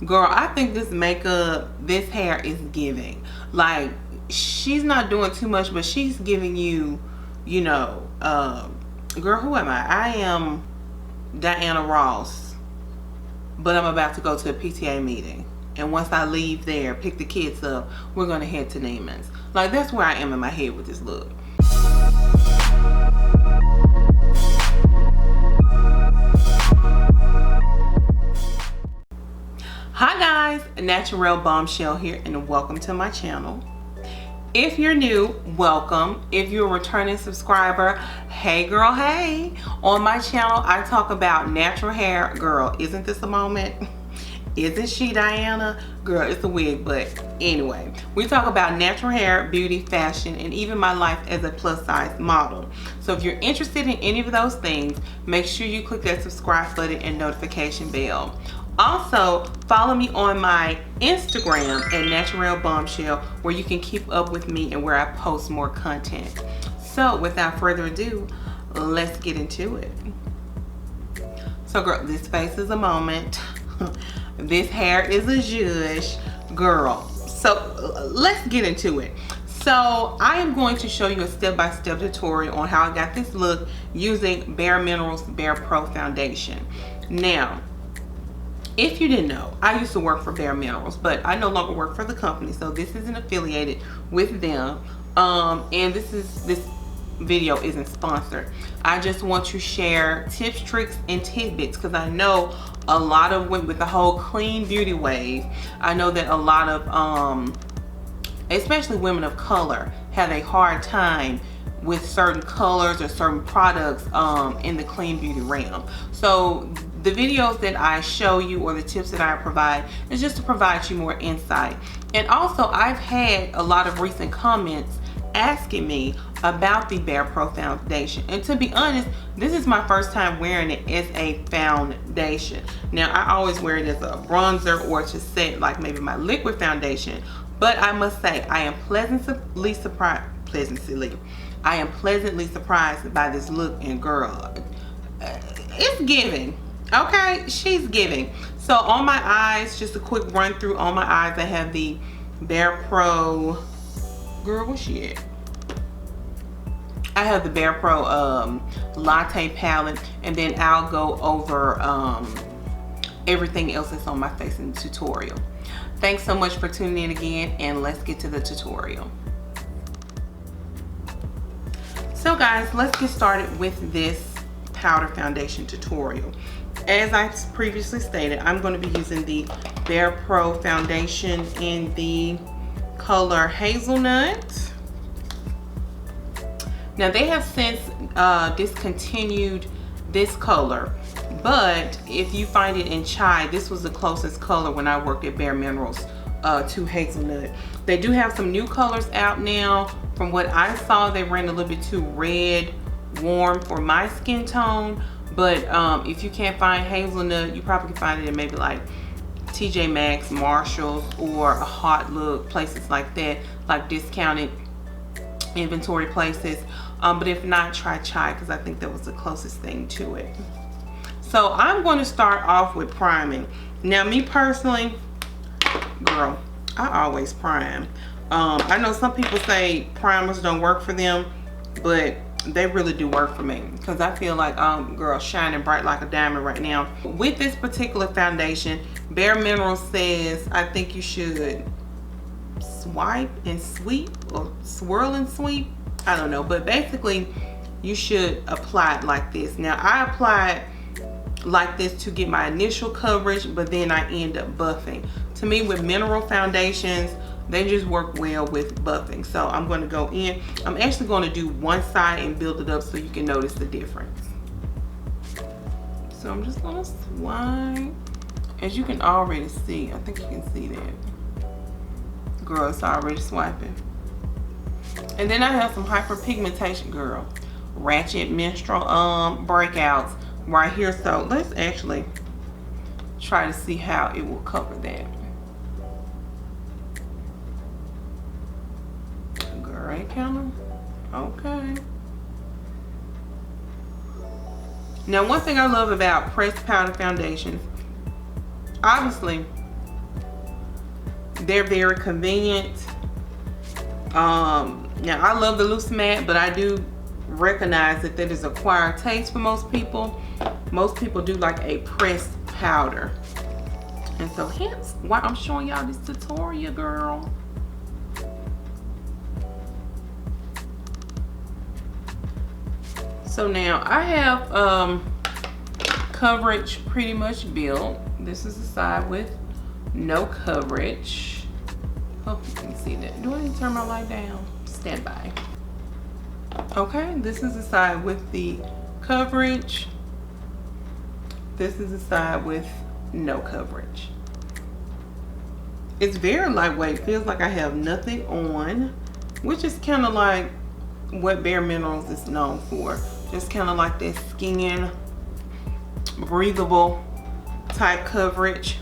Girl, I think this makeup, this hair is giving. Like, she's not doing too much, but she's giving you, you know, girl, who am I? I am Diana Ross, but I'm about to go to a PTA meeting. And once I leave there, pick the kids up, we're going to head to Neiman's. Like, that's where I am in my head with this look. Hi guys, Naturelle Bombshell here, and welcome to my channel. If you're new, welcome. If you're a returning subscriber, hey girl, hey. On my channel, I talk about natural hair. Girl, isn't this a moment? Isn't she Diana? Girl, it's a wig, but anyway. We talk about natural hair, beauty, fashion, and even my life as a plus size model. So if you're interested in any of those things, make sure you click that subscribe button and notification bell. Also, follow me on my Instagram at NaturelleBombshell, where you can keep up with me and where I post more content. So without further ado, let's get into it. So girl, this face is a moment. This hair is a zhuzh, girl. So let's get into it. So I am going to show you a step-by-step tutorial on how I got this look using BareMinerals BarePro Foundation. Now, if you didn't know, I used to work for BareMinerals, but I no longer work for the company, so this isn't affiliated with them. And this video isn't sponsored. I just want to share tips, tricks, and tidbits, because I know a lot of women with the whole clean beauty wave, I know that a lot of especially women of color have a hard time with certain colors or certain products in the clean beauty realm. So the videos that I show you, or the tips that I provide, is just to provide you more insight. And also, I've had a lot of recent comments asking me about the BarePro Foundation, and to be honest, this is my first time wearing it as a foundation. Now, I always wear it as a bronzer or to set like maybe my liquid foundation, but I must say I am pleasantly surprised by this look, and girl, it's giving. Okay, she's giving. So on my eyes, just a quick run through on my eyes, I have the BarePro, girl, where's she at? I have the BarePro Latte palette, and then I'll go over everything else that's on my face in the tutorial. Thanks so much for tuning in again, and let's get to the tutorial. So guys, let's get started with this powder foundation tutorial. As I previously stated, I'm going to be using the BarePro Foundation in the color Hazelnut. Now, they have since discontinued this color, but if you find it in chai, this was the closest color when I worked at BareMinerals to Hazelnut. They do have some new colors out now. From what I saw, they ran a little bit too red, warm for my skin tone. But if you can't find Hazelnut, you probably can find it in maybe like TJ Maxx, Marshalls, or a Hot Look, places like that, like discounted inventory places. But if not, try chai, because I think that was the closest thing to it. So I'm going to start off with priming. Now, me personally, girl, I always prime. I know some people say primers don't work for them, but they really do work for me, because I feel like girl, shining bright like a diamond right now. With this particular foundation, BareMinerals says I think you should swipe and sweep, or swirl and sweep, I don't know, but basically you should apply it like this. Now, I apply it like this to get my initial coverage, but then I end up buffing. To me, with mineral foundations, they just work well with buffing. So I'm going to go in. I'm actually going to do one side and build it up so you can notice the difference. So I'm just going to swipe. As you can already see, I think you can see that. Girl, it's already swiping. And then I have some hyperpigmentation, girl. Ratchet menstrual breakouts right here. So let's actually try to see how it will cover that. Gray counter. Okay. Now, one thing I love about pressed powder foundations, obviously They're very convenient. Now I love the loose matte, but I do recognize that that is acquired taste for most people. Most people do like a pressed powder. And so hence why I'm showing y'all this tutorial, girl. So now I have coverage pretty much built. This is the side with no coverage. Hope you can see that. Do I need to turn my light down? Stand by. Okay, this is the side with the coverage. This is the side with no coverage. It's very lightweight. Feels like I have nothing on, which is kind of like what BareMinerals is known for. Just kind of like that skin, breathable type coverage.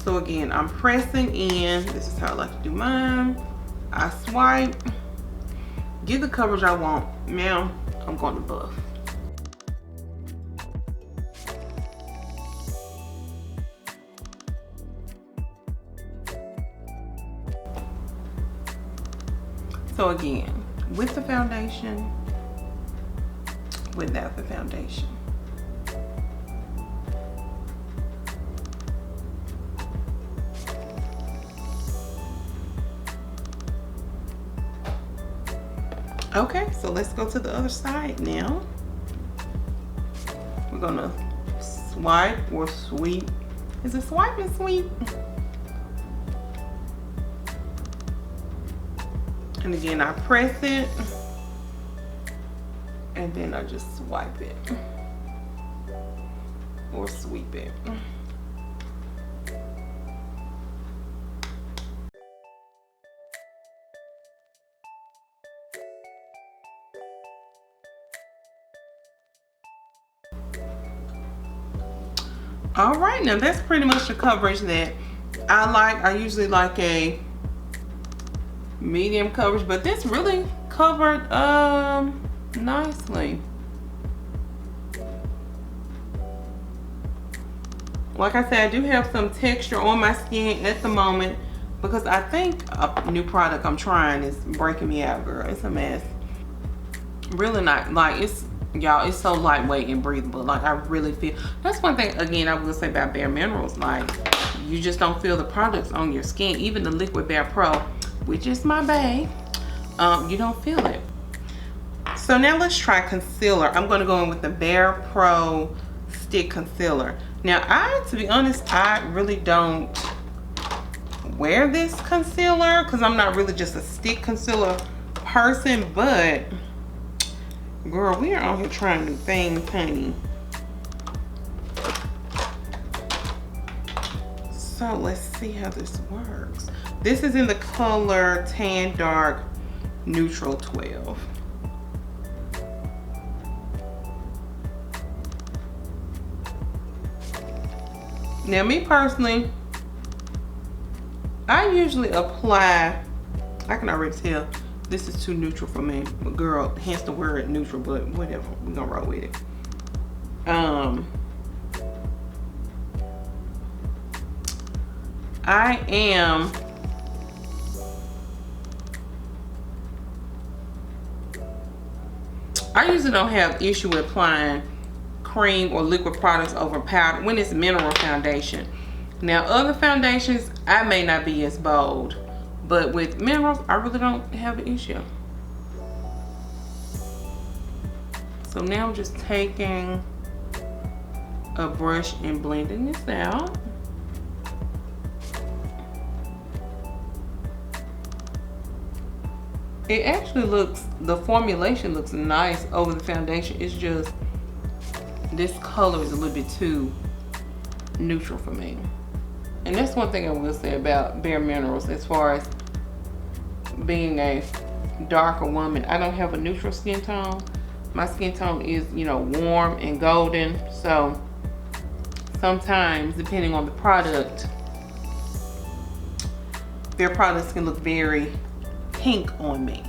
So again, I'm pressing in. This is how I like to do mine. I swipe, get the coverage I want. Now I'm going to buff. So again, with the foundation, without the foundation. Okay, so let's go to the other side now. We're gonna swipe or sweep. Is it swipe and sweep? And again, I press it and then I just swipe it or sweep it. All right, now that's pretty much the coverage that I like. I usually like a medium coverage, but this really covered nicely. Like I said, I do have some texture on my skin at the moment because I think a new product I'm trying is breaking me out, girl. It's a mess. Really not, like, it's, y'all, it's so lightweight and breathable. Like, I really feel, that's one thing, again, I will say about BareMinerals. Like, you just don't feel the products on your skin. Even the liquid BarePro, which is my bae, you don't feel it. So now let's try concealer. I'm gonna go in with the BarePro Stick Concealer. Now, to be honest, I really don't wear this concealer because I'm not really just a stick concealer person, but girl, we are out here trying new things, honey. So let's see how this works. This is in the color Tan Dark Neutral 12. Now, me personally, I usually apply, I can already tell this is too neutral for me. But girl, hence the word neutral, but whatever, we're gonna roll with it. I usually don't have issue with applying cream or liquid products over powder when it's mineral foundation. Now, other foundations, I may not be as bold, but with minerals, I really don't have an issue. So now I'm just taking a brush and blending this out. It actually looks, the formulation looks nice over the foundation. It's just, this color is a little bit too neutral for me. And that's one thing I will say about BareMinerals as far as being a darker woman. I don't have a neutral skin tone. My skin tone is, you know, warm and golden. So sometimes, depending on the product, their products can look very pink on me.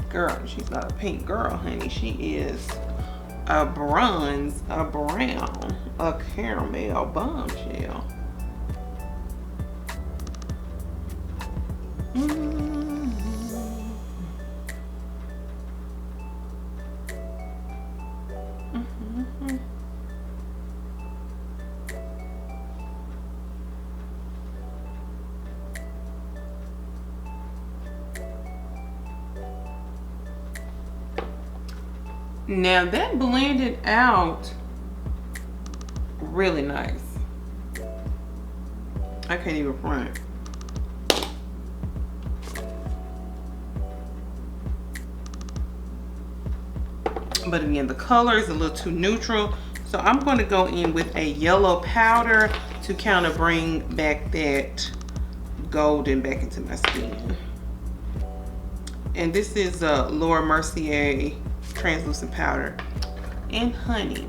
Girl, she's not a pink girl, honey. She is a bronze, a brown, a caramel bombshell. Now that blended out really nice. I can't even front. But again, the color is a little too neutral. So I'm going to go in with a yellow powder to kind of bring back that golden back into my skin. And this is a Laura Mercier translucent powder and honey.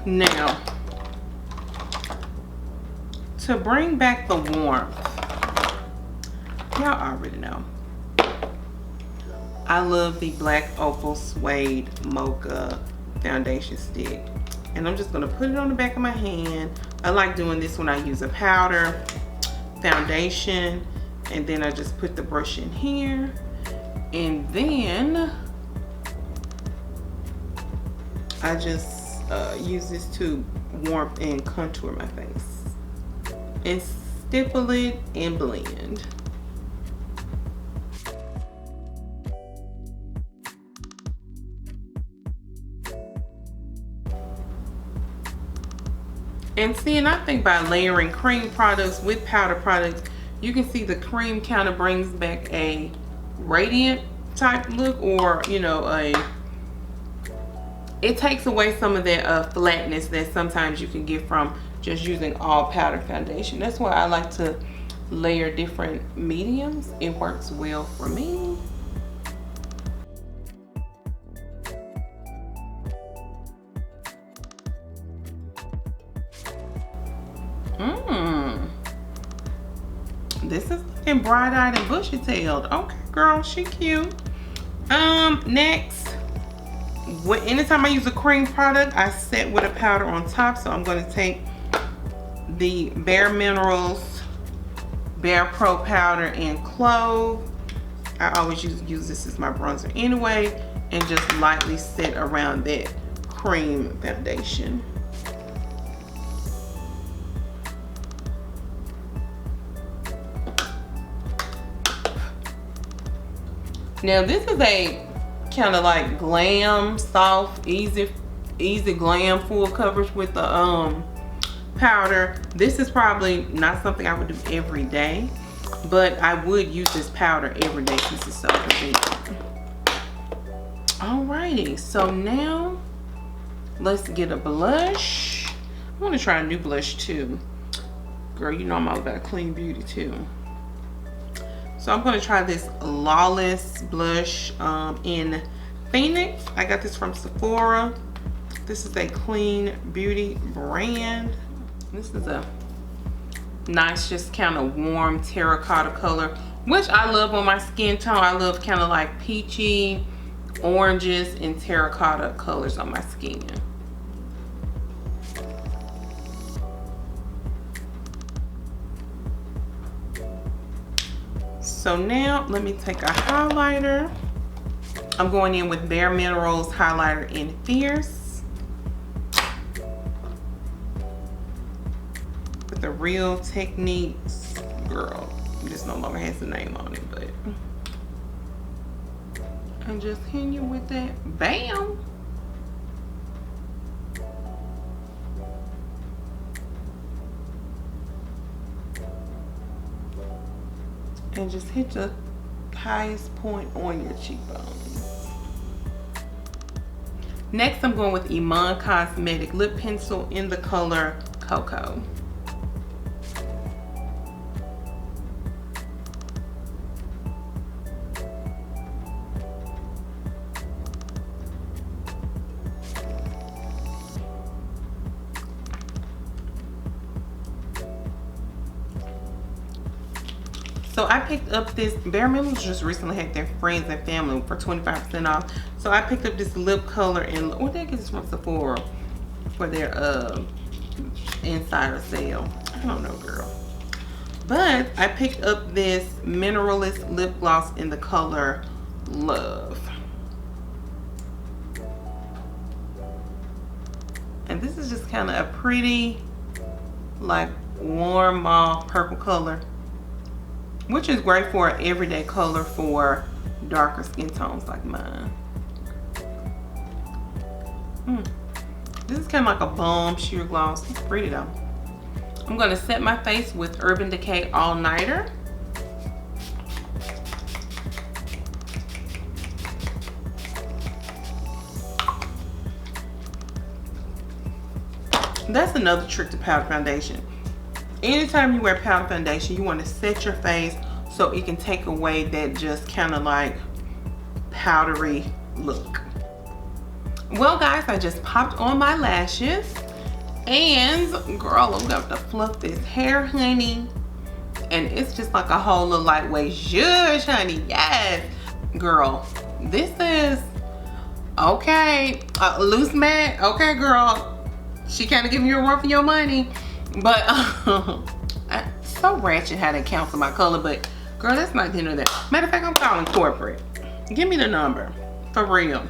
Now, to bring back the warmth, y'all already know, I love the Black Opal Suede Mocha foundation stick. And I'm just gonna put it on the back of my hand. I like doing this when I use a powder, foundation, and then I just put the brush in here. And then I just use this to warm and contour my face. And stipple it and blend. And see, and I think by layering cream products with powder products, you can see the cream kind of brings back a radiant type look, or you know, it takes away some of that flatness that sometimes you can get from just using all powder foundation. That's why I like to layer different mediums. It works well for me. This is looking bright-eyed and bushy-tailed. Okay, girl, she cute. Next, anytime I use a cream product, I set with a powder on top. So I'm going to take the BareMinerals BarePro Powder in Clove. I always use this as my bronzer anyway, and just lightly set around that cream foundation. Now this is a kind of like glam, soft, easy glam full coverage with the powder. This is probably not something I would do every day, but I would use this powder every day since it's so convenient. Alrighty, so now let's get a blush. I want to try a new blush too. Girl, you know I'm all about clean beauty too. So I'm going to try this Lawless blush in Phoenix. I got this from Sephora. This is a clean beauty brand. This is a nice, just kind of warm terracotta color, which I love on my skin tone. I love kind of like peachy, oranges, and terracotta colors on my skin. So now let me take a highlighter. I'm going in with BareMinerals highlighter in Fierce. With the Real Techniques, girl, this no longer has the name on it, but and just hit you with that, bam. And just hit the highest point on your cheekbones. Next, I'm going with Iman Cosmetic lip pencil in the color Cocoa. So I picked up this, BareMinerals just recently had their friends and family for 25% off. So I picked up this lip color and where did I get this from? Sephora for their insider sale. I don't know, girl. But I picked up this mineralist lip gloss in the color Love. And this is just kind of a pretty, like, warm mauve purple color, which is great for an everyday color for darker skin tones like mine. This is kind of like a balm sheer gloss. It's pretty though. I'm going to set my face with Urban Decay All Nighter. That's another trick to powder foundation. Anytime you wear powder foundation, you want to set your face so it can take away that just kind of like powdery look. Well guys, I just popped on my lashes. And girl, I'm gonna have to fluff this hair, honey. And it's just like a whole little lightweight zhuzh, honey. Yes, girl. This is okay. Loose matte. Okay, girl. She kind of giving you a run for your money, but so ratchet how they cancel my color. But girl, that's not the end of that. Matter of fact, I'm calling corporate. Give me the number for real.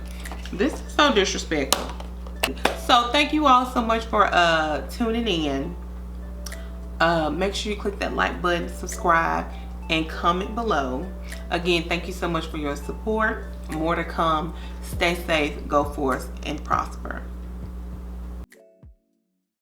This is so disrespectful. So thank you all so much for tuning in. Make sure you click that like button, subscribe, and comment below. Again, thank you so much for your support. More to come. Stay safe, go forth, and prosper.